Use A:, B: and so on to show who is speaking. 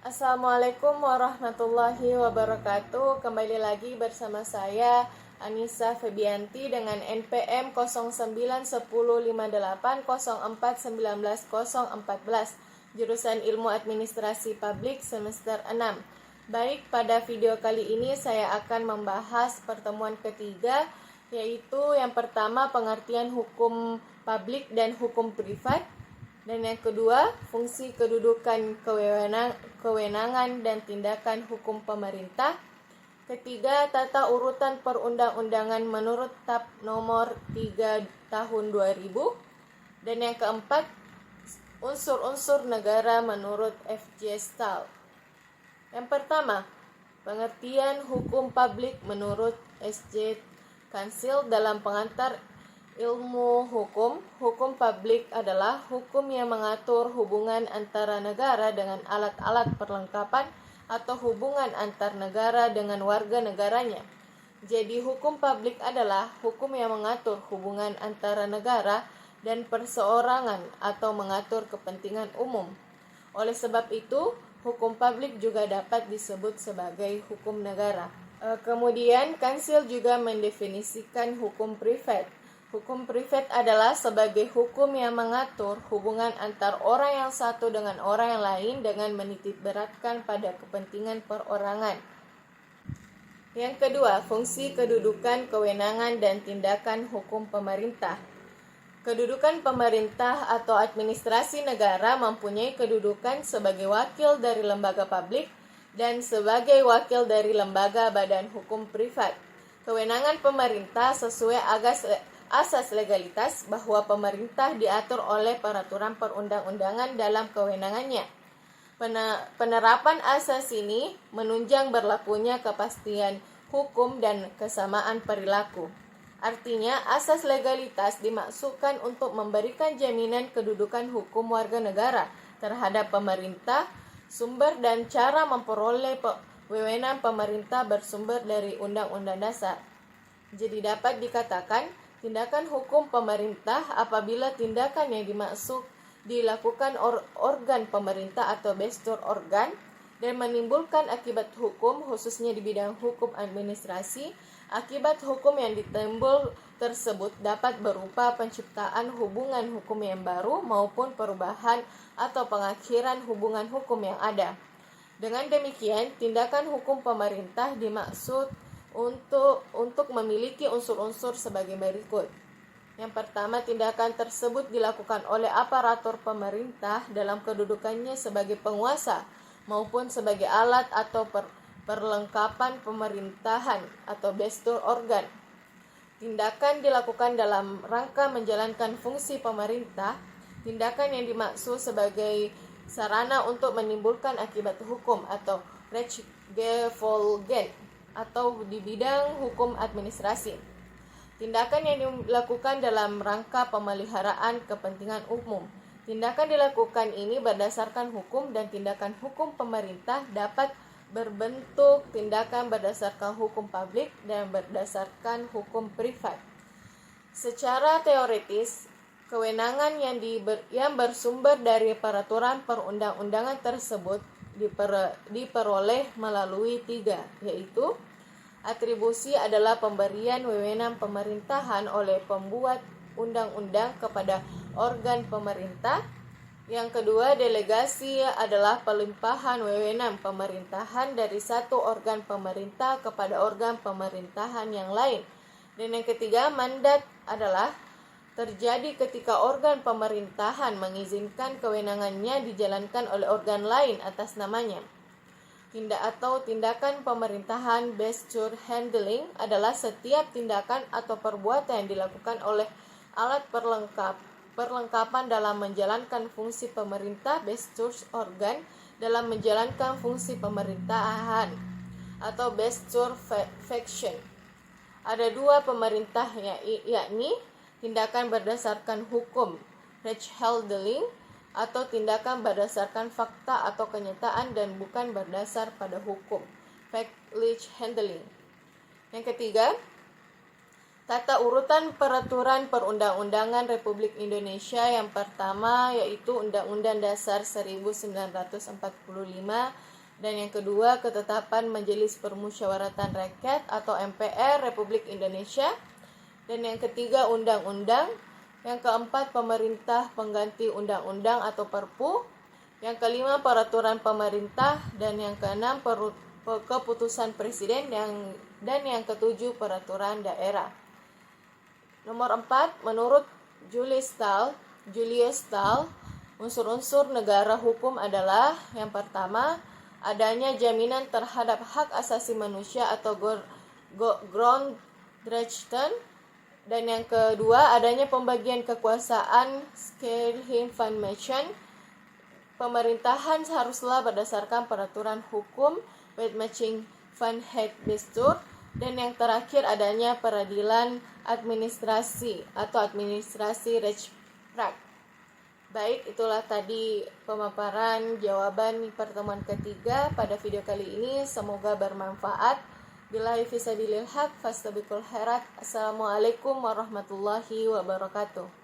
A: Assalamualaikum warahmatullahi wabarakatuh. Kembali lagi bersama saya Anissa Febianti dengan NPM 09910580419014 jurusan Ilmu Administrasi Publik semester 6. Baik, pada video kali ini saya akan membahas pertemuan ketiga, yaitu yang pertama pengertian hukum publik dan hukum privat. Dan yang kedua, fungsi kedudukan kewenangan dan tindakan hukum pemerintah. Ketiga, tata urutan perundang-undangan menurut TAP nomor 3 tahun 2000. Dan yang keempat, unsur-unsur negara menurut F.J. Stahl. Yang pertama, pengertian hukum publik menurut S.J. Kansil dalam pengantar ilmu hukum. Hukum publik adalah hukum yang mengatur hubungan antara negara dengan alat-alat perlengkapan atau hubungan antar negara dengan warga negaranya. Jadi hukum publik adalah hukum yang mengatur hubungan antara negara dan perseorangan atau mengatur kepentingan umum. Oleh sebab itu, hukum publik juga dapat disebut sebagai hukum negara. Kemudian, Kansil juga mendefinisikan hukum privat. Hukum privat adalah sebagai hukum yang mengatur hubungan antar orang yang satu dengan orang yang lain dengan menitikberatkan pada kepentingan perorangan. Yang kedua, fungsi kedudukan, kewenangan, dan tindakan hukum pemerintah. Kedudukan pemerintah atau administrasi negara mempunyai kedudukan sebagai wakil dari lembaga publik dan sebagai wakil dari lembaga badan hukum privat. Kewenangan pemerintah sesuai asas legalitas bahwa pemerintah diatur oleh peraturan perundang-undangan dalam kewenangannya. Penerapan asas ini menunjang berlakunya kepastian hukum dan kesamaan perilaku. Artinya, asas legalitas dimaksudkan untuk memberikan jaminan kedudukan hukum warga negara terhadap pemerintah. Sumber dan cara memperoleh wewenang pemerintah bersumber dari Undang-Undang Dasar. Jadi dapat dikatakan, tindakan hukum pemerintah apabila tindakan yang dimaksud dilakukan organ pemerintah atau gestur organ dan menimbulkan akibat hukum, khususnya di bidang hukum administrasi. Akibat hukum yang ditimbul tersebut dapat berupa penciptaan hubungan hukum yang baru maupun perubahan atau pengakhiran hubungan hukum yang ada. Dengan demikian, tindakan hukum pemerintah dimaksud untuk memiliki unsur-unsur sebagai berikut. Yang pertama, tindakan tersebut dilakukan oleh aparatur pemerintah dalam kedudukannya sebagai penguasa maupun sebagai alat atau perlengkapan pemerintahan atau gestur organ. Tindakan dilakukan dalam rangka menjalankan fungsi pemerintah. Tindakan yang dimaksud sebagai sarana untuk menimbulkan akibat hukum atau Rechtsgefolgen atau di bidang hukum administrasi. Tindakan yang dilakukan dalam rangka pemeliharaan kepentingan umum. Tindakan dilakukan ini berdasarkan hukum dan tindakan hukum pemerintah dapat berbentuk tindakan berdasarkan hukum publik dan berdasarkan hukum privat. Secara teoritis, kewenangan yang bersumber dari peraturan perundang-undangan tersebut diperoleh melalui 3, yaitu atribusi adalah pemberian wewenang pemerintahan oleh pembuat undang-undang kepada organ pemerintah. Yang kedua, delegasi adalah pelimpahan wewenang pemerintahan dari satu organ pemerintah kepada organ pemerintahan yang lain. Dan yang ketiga, mandat adalah terjadi ketika organ pemerintahan mengizinkan kewenangannya dijalankan oleh organ lain atas namanya. Tindakan pemerintahan gesture handling adalah setiap tindakan atau perbuatan yang dilakukan oleh alat perlengkapan dalam menjalankan fungsi pemerintah, gesture organ dalam menjalankan fungsi pemerintahan atau gesture function. Ada 2 pemerintah yakni tindakan berdasarkan hukum Rechtshandling atau tindakan berdasarkan fakta atau kenyataan dan bukan berdasar pada hukum Factlich handling. Yang ketiga, Tata urutan peraturan perundang-undangan Republik Indonesia yang pertama yaitu Undang-Undang Dasar 1945 dan yang kedua Ketetapan Majelis Permusyawaratan Rakyat atau MPR Republik Indonesia dan yang ketiga Undang-Undang, yang keempat Pemerintah Pengganti Undang-Undang atau Perpu, yang kelima Peraturan Pemerintah dan yang keenam Keputusan Presiden dan yang ketujuh Peraturan Daerah. Nomor 4, menurut Julius Stahl, unsur-unsur negara hukum adalah yang pertama, adanya jaminan terhadap hak asasi manusia atau Grundrechten, dan yang kedua, adanya pembagian kekuasaan Scheilhofmation. Pemerintahan haruslah berdasarkan peraturan hukum Wetmaching van het Bestuur. Dan yang terakhir adanya peradilan administrasi atau administrasi rechtspraak. Baik, itulah tadi pemaparan jawaban pertemuan ketiga pada video kali ini. Semoga bermanfaat. Billahi fisabilil haq fastabiqul khairat. Assalamualaikum warahmatullahi wabarakatuh.